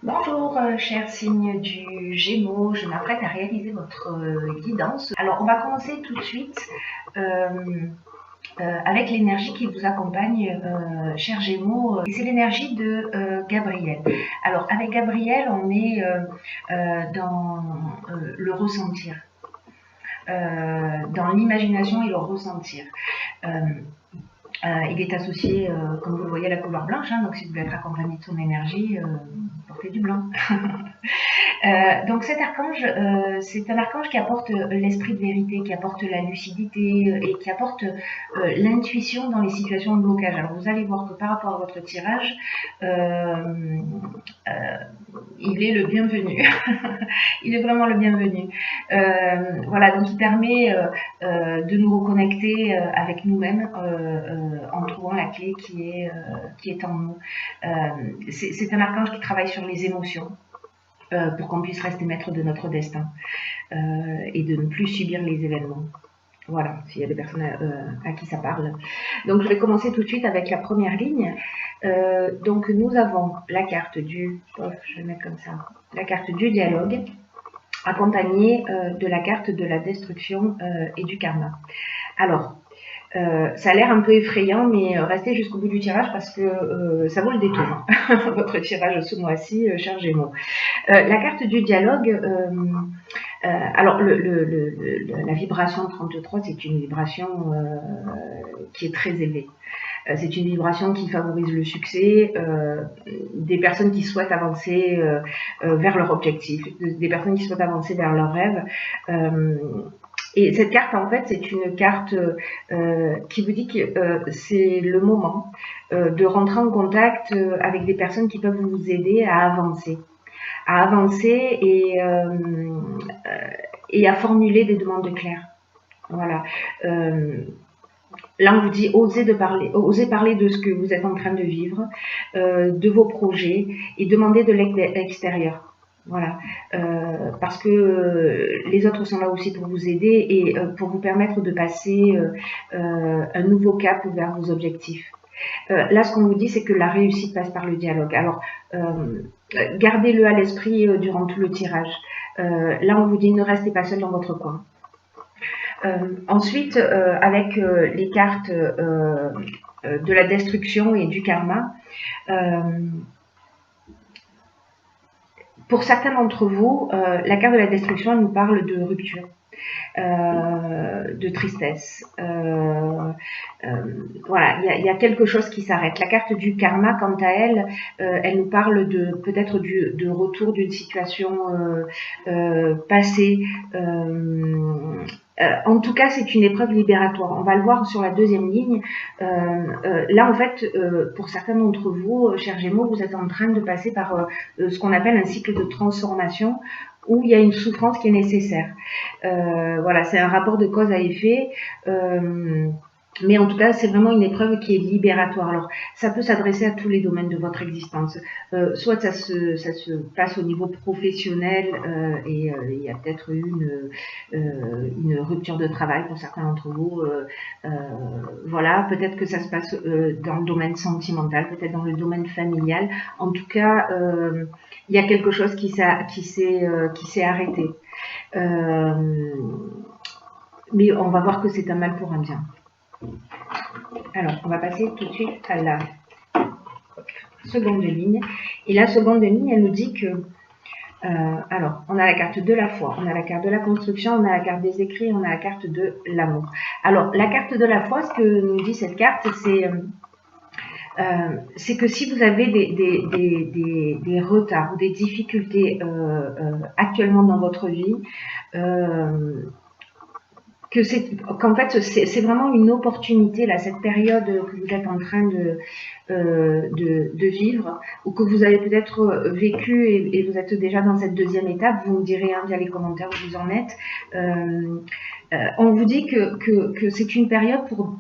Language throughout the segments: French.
Bonjour, cher signe du Gémeaux, je m'apprête à réaliser votre guidance. Alors, on va commencer tout de suite avec l'énergie qui vous accompagne, cher Gémeaux. Et c'est l'énergie de Gabriel. Alors, avec Gabriel, on est dans le ressentir, dans l'imagination et le ressentir. Il est associé, comme vous le voyez, à la couleur blanche, hein, donc si vous voulez être accompagné de son énergie, portez du blanc. Donc cet archange, c'est un archange qui apporte l'esprit de vérité, qui apporte la lucidité et qui apporte l'intuition dans les situations de blocage. Alors vous allez voir que par rapport à votre tirage, il est le bienvenu. Il est vraiment le bienvenu. Voilà, donc il permet de nous reconnecter avec nous-mêmes en trouvant la clé qui est en nous. C'est un archange qui travaille sur les émotions. Pour qu'on puisse rester maître de notre destin et de ne plus subir les événements. Voilà, s'il y a des personnes à qui ça parle. Donc je vais commencer tout de suite avec la première ligne. Donc nous avons la carte du, je vais mettre comme ça, la carte du dialogue, accompagnée de la carte de la destruction et du karma. Alors, ça a l'air un peu effrayant, mais restez jusqu'au bout du tirage parce que ça vaut le détour. Votre tirage ce mois-ci, cher Gémeaux. La carte du dialogue, alors la vibration 33, c'est une vibration qui est très élevée. C'est une vibration qui favorise le succès des personnes qui souhaitent avancer vers leur objectif, des personnes qui souhaitent avancer vers leurs rêves. Et cette carte, en fait, c'est une carte qui vous dit que c'est le moment de rentrer en contact avec des personnes qui peuvent vous aider à avancer et à formuler des demandes claires. Voilà. Là, on vous dit osez parler de ce que vous êtes en train de vivre, de vos projets et demandez de l'aide extérieure. Voilà, parce que les autres sont là aussi pour vous aider et pour vous permettre de passer un nouveau cap vers vos objectifs. Là, ce qu'on vous dit, c'est que la réussite passe par le dialogue. Alors, gardez-le à l'esprit durant tout le tirage. Là, on vous dit ne restez pas seul dans votre coin. Ensuite, avec les cartes de la destruction et du karma, pour certains d'entre vous, la carte de la destruction, elle nous parle de rupture, de tristesse. Voilà, il y a quelque chose qui s'arrête. La carte du karma, quant à elle, elle nous parle de peut-être de retour d'une situation passée. En tout cas, c'est une épreuve libératoire. On va le voir sur la deuxième ligne. Là, en fait, pour certains d'entre vous, chers Gémeaux, vous êtes en train de passer par ce qu'on appelle un cycle de transformation où il y a une souffrance qui est nécessaire. Voilà, c'est un rapport de cause à effet. Mais en tout cas, c'est vraiment une épreuve qui est libératoire. Alors, ça peut s'adresser à tous les domaines de votre existence. Soit ça se passe au niveau professionnel et il y a peut-être eu une rupture de travail pour certains d'entre vous. Voilà, peut-être que ça se passe dans le domaine sentimental, peut-être dans le domaine familial. En tout cas, il y a quelque chose qui s'est arrêté. Mais on va voir que c'est un mal pour un bien. Alors, on va passer tout de suite à la seconde ligne. Et la seconde ligne, elle nous dit que, alors, on a la carte de la foi, on a la carte de la construction, on a la carte des écrits, on a la carte de l'amour. Alors, la carte de la foi, ce que nous dit cette carte, c'est que si vous avez des retards ou des difficultés actuellement dans votre vie, qu'en fait c'est vraiment une opportunité là, cette période que vous êtes en train de vivre ou que vous avez peut-être vécu et vous êtes déjà dans cette deuxième étape. Vous me direz via les commentaires où vous en êtes. On vous dit que c'est une période pour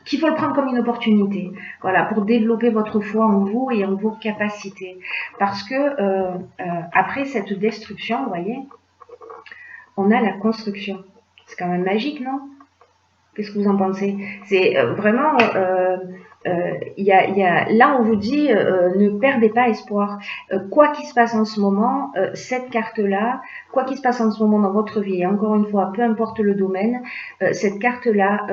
qu'il faut le prendre comme une opportunité, voilà, pour développer votre foi en vous et en vos capacités, parce que après cette destruction, vous voyez, on a la construction. C'est quand même magique, non? Qu'est-ce que vous en pensez? C'est vraiment Là, on vous dit, ne perdez pas espoir. Quoi qu'il se passe en ce moment, cette carte-là, quoi qu'il se passe en ce moment dans votre vie, et encore une fois, peu importe le domaine, cette carte-là,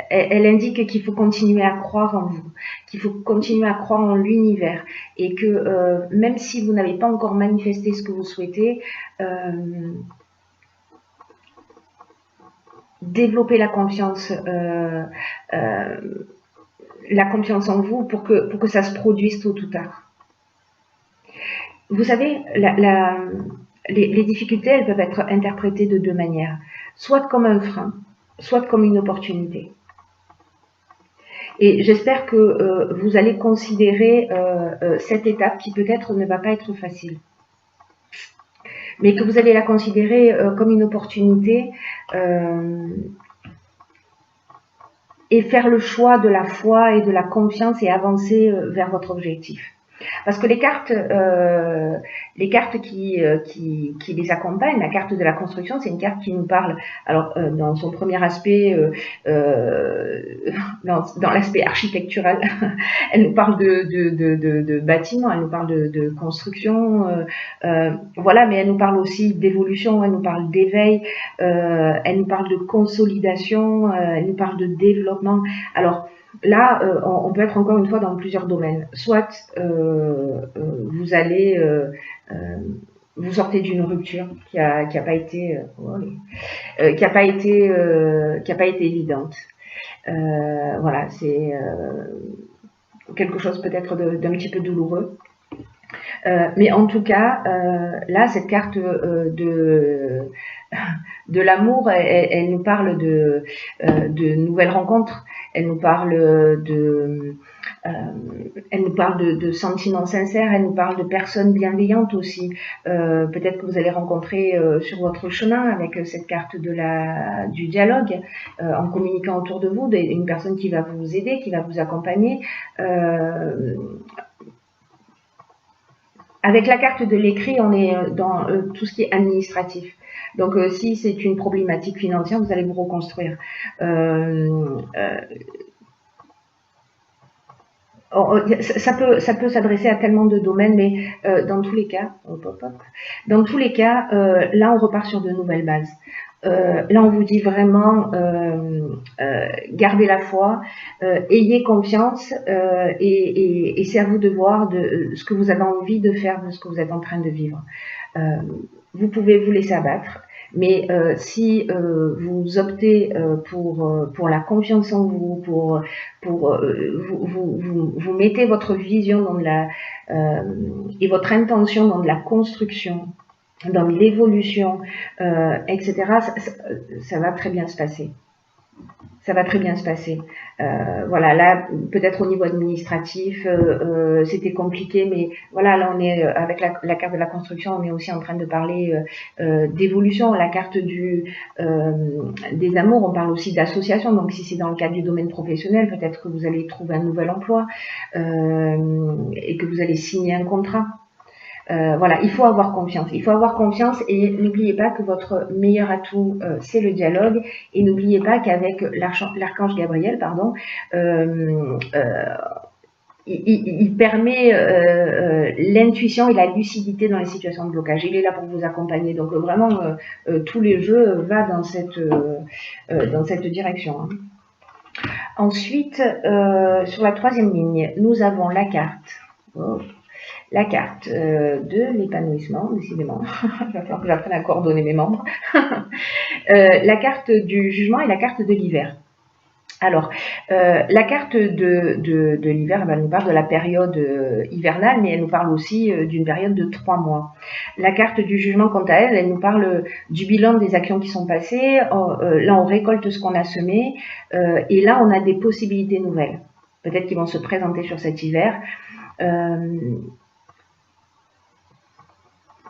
elle indique qu'il faut continuer à croire en vous, qu'il faut continuer à croire en l'univers, et que même si vous n'avez pas encore manifesté ce que vous souhaitez, développer la confiance en vous pour que ça se produise tôt ou tard. Vous savez, les difficultés, elles peuvent être interprétées de deux manières, soit comme un frein, soit comme une opportunité. Et j'espère que vous allez considérer cette étape qui peut-être ne va pas être facile, mais que vous allez la considérer comme une opportunité et faire le choix de la foi et de la confiance et avancer vers votre objectif. Parce que les cartes qui les accompagnent, la carte de la construction, c'est une carte qui nous parle, alors dans son premier aspect, dans l'aspect architectural, elle nous parle de bâtiments, elle nous parle de construction, voilà, mais elle nous parle aussi d'évolution, elle nous parle d'éveil, elle nous parle de consolidation, elle nous parle de développement. Alors, là, on peut être encore une fois dans plusieurs domaines. Soit vous allez, vous sortez d'une rupture qui a pas été évidente. Voilà, c'est quelque chose peut-être d'un petit peu douloureux. Mais en tout cas, là, cette carte de l'amour, elle nous parle de nouvelles rencontres. Elle nous parle de sentiments sincères, elle nous parle de personnes bienveillantes aussi. Peut-être que vous allez rencontrer sur votre chemin avec cette carte du dialogue, en communiquant autour de vous, une personne qui va vous aider, qui va vous accompagner. Avec la carte de l'écrit, on est dans tout ce qui est administratif. Donc, si c'est une problématique financière, vous allez vous reconstruire. Ça peut s'adresser à tellement de domaines, mais dans tous les cas, là, on repart sur de nouvelles bases. Là, on vous dit vraiment, gardez la foi, ayez confiance, et c'est à vous de voir de ce que vous avez envie de faire, de ce que vous êtes en train de vivre. Vous pouvez vous laisser abattre, mais si vous optez pour la confiance en vous, vous mettez votre vision dans et votre intention dans de la construction, dans l'évolution, etc., ça va très bien se passer. Ça va très bien se passer. Voilà, là, peut-être au niveau administratif, c'était compliqué, mais voilà, là, on est avec la carte de la construction, on est aussi en train de parler d'évolution. La carte des amours, on parle aussi d'association. Donc, si c'est dans le cadre du domaine professionnel, peut-être que vous allez trouver un nouvel emploi et que vous allez signer un contrat. Voilà, il faut avoir confiance. Il faut avoir confiance et n'oubliez pas que votre meilleur atout, c'est le dialogue. Et n'oubliez pas qu'avec l'archange Gabriel, pardon, il permet l'intuition et la lucidité dans les situations de blocage. Il est là pour vous accompagner. Donc vraiment, tous les jeux va dans cette direction. Hein. Ensuite, sur la troisième ligne, nous avons la carte. La carte de l'épanouissement, décidément, il va falloir que j'apprenne à coordonner mes membres. La carte du jugement et la carte de l'hiver. Alors, la carte de l'hiver, elle nous parle de la période hivernale, mais elle nous parle aussi d'une période de 3 mois. La carte du jugement, quant à elle, elle nous parle du bilan des actions qui sont passées. Là, on récolte ce qu'on a semé, et là, on a des possibilités nouvelles, peut-être qui vont se présenter sur cet hiver.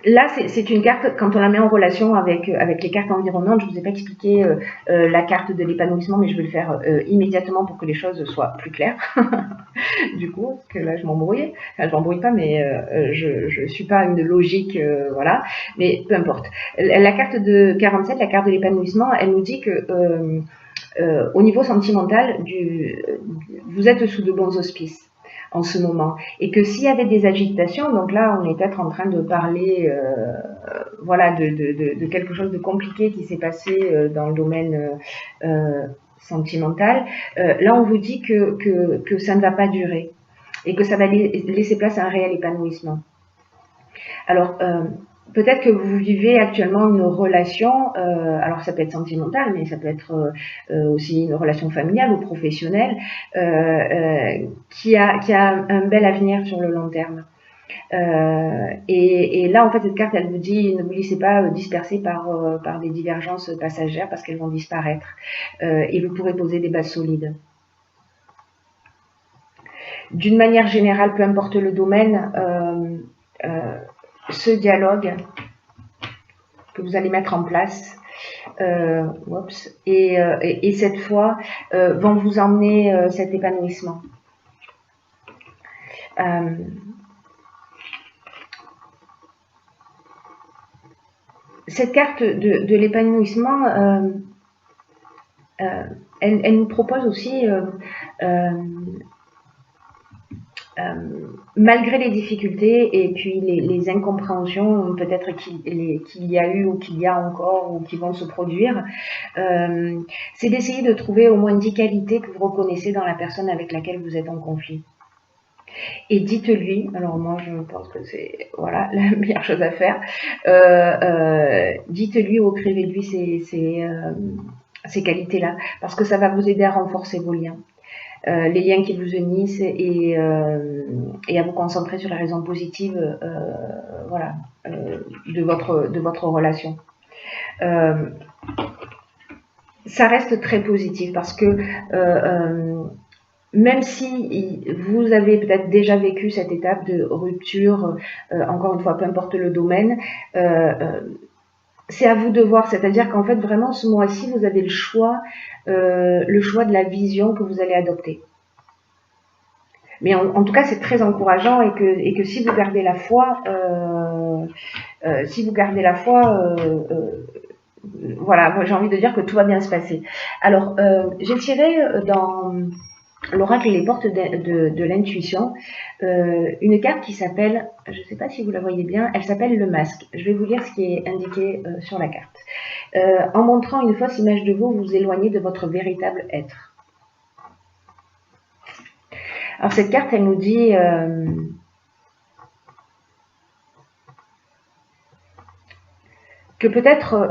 Là, c'est une carte, quand on la met en relation avec les cartes environnantes, je ne vous ai pas expliqué la carte de l'épanouissement, mais je vais le faire immédiatement pour que les choses soient plus claires. Du coup, parce que là, je m'embrouille. Enfin, je m'embrouille pas, mais je suis pas une logique, voilà. Mais peu importe. La carte de 47, la carte de l'épanouissement, elle nous dit que au niveau sentimental, vous êtes sous de bons auspices en ce moment, et que s'il y avait des agitations, donc là on est peut-être en train de parler voilà, de quelque chose de compliqué qui s'est passé dans le domaine sentimental, là on vous dit que ça ne va pas durer et que ça va laisser place à un réel épanouissement. Alors peut-être que vous vivez actuellement une relation, alors ça peut être sentimental, mais ça peut être aussi une relation familiale ou professionnelle, qui a un bel avenir sur le long terme. Et là, en fait, cette carte, elle vous dit, ne vous laissez pas disperser par des divergences passagères parce qu'elles vont disparaître. Et vous pourrez poser des bases solides. D'une manière générale, peu importe le domaine, ce dialogue que vous allez mettre en place et cette fois vont vous emmener cet épanouissement. Cette carte de l'épanouissement, elle nous propose aussi malgré les difficultés et puis les incompréhensions peut-être qu'il y a eu ou qu'il y a encore ou qui vont se produire, c'est d'essayer de trouver au moins 10 qualités que vous reconnaissez dans la personne avec laquelle vous êtes en conflit. Et dites-lui, alors moi je pense que c'est voilà, la meilleure chose à faire, dites-lui ou écrivez-lui ces qualités-là, parce que ça va vous aider à renforcer vos liens. Les liens qui vous unissent et à vous concentrer sur les raisons positives voilà, de votre relation. Ça reste très positif parce que même si vous avez peut-être déjà vécu cette étape de rupture, encore une fois, peu importe le domaine, c'est à vous de voir, c'est-à-dire qu'en fait, vraiment, ce mois-ci, vous avez le choix de la vision que vous allez adopter. Mais en tout cas, c'est très encourageant et que si vous gardez la foi, voilà, j'ai envie de dire que tout va bien se passer. Alors, j'ai tiré dans l'oracle et les portes de l'intuition une carte qui s'appelle, je ne sais pas si vous la voyez bien, elle s'appelle le masque. Je vais vous lire ce qui est indiqué sur la carte. En montrant une fausse image de vous, vous vous éloignez de votre véritable être. Alors cette carte, elle nous dit que peut-être,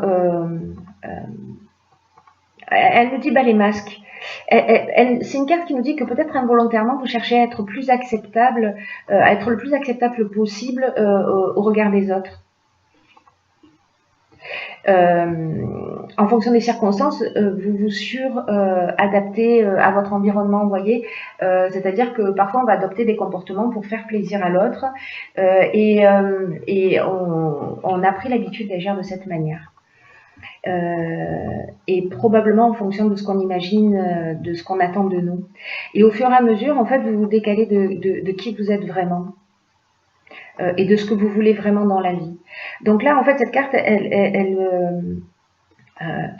elle nous dit les masques. C'est une carte qui nous dit que peut-être involontairement vous cherchez à être plus acceptable, à être le plus acceptable possible au regard des autres. En fonction des circonstances, vous vous adaptez à votre environnement, vous voyez. C'est-à-dire que parfois on va adopter des comportements pour faire plaisir à l'autre et on a pris l'habitude d'agir de cette manière. Et probablement en fonction de ce qu'on imagine, de ce qu'on attend de nous. Et au fur et à mesure, en fait, vous vous décalez de qui vous êtes vraiment et de ce que vous voulez vraiment dans la vie. Donc là, en fait, cette carte, elle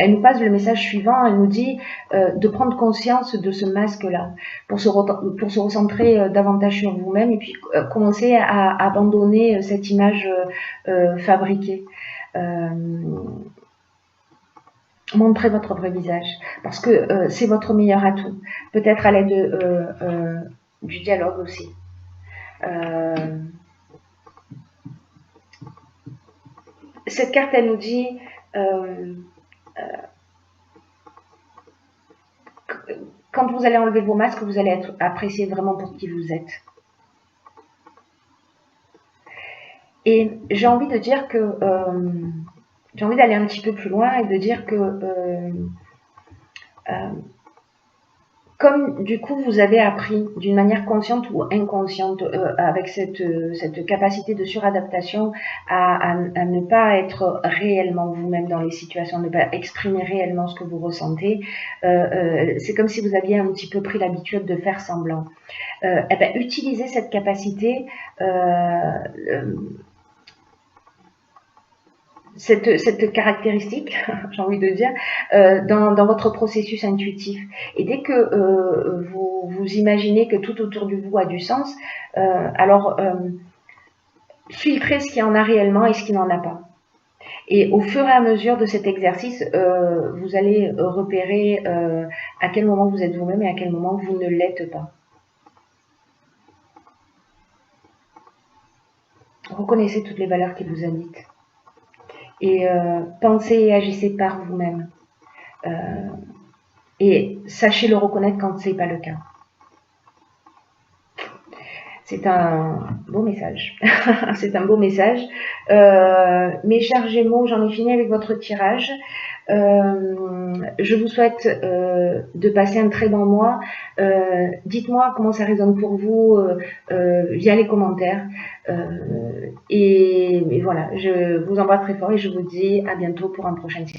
nous passe le message suivant. Elle nous dit de prendre conscience de ce masque-là pour se recentrer davantage sur vous-même et puis commencer à abandonner cette image fabriquée. Montrez votre vrai visage parce que c'est votre meilleur atout. Peut-être à l'aide du dialogue aussi. Cette carte, elle nous dit quand vous allez enlever vos masques, vous allez être apprécié vraiment pour qui vous êtes. Et j'ai envie de dire que j'ai envie d'aller un petit peu plus loin et de dire que comme du coup vous avez appris d'une manière consciente ou inconsciente avec cette capacité de suradaptation à ne pas être réellement vous-même dans les situations, ne pas exprimer réellement ce que vous ressentez, c'est comme si vous aviez un petit peu pris l'habitude de faire semblant. Eh ben, utilisez cette capacité. cette caractéristique, j'ai envie de dire, dans votre processus intuitif. Et dès que vous imaginez que tout autour de vous a du sens, alors filtrez ce qu'il y en a réellement et ce qui n'en a pas. Et au fur et à mesure de cet exercice, vous allez repérer à quel moment vous êtes vous-même et à quel moment vous ne l'êtes pas. Reconnaissez toutes les valeurs qui vous habitent. Et pensez et agissez par vous-même. Et sachez le reconnaître quand ce n'est pas le cas. C'est un beau message. C'est un beau message. Mes chers Gémeaux, j'en ai fini avec votre tirage. Je vous souhaite de passer un très bon mois. Dites-moi comment ça résonne pour vous via les commentaires. Et voilà, je vous embrasse très fort et je vous dis à bientôt pour un prochain tirage.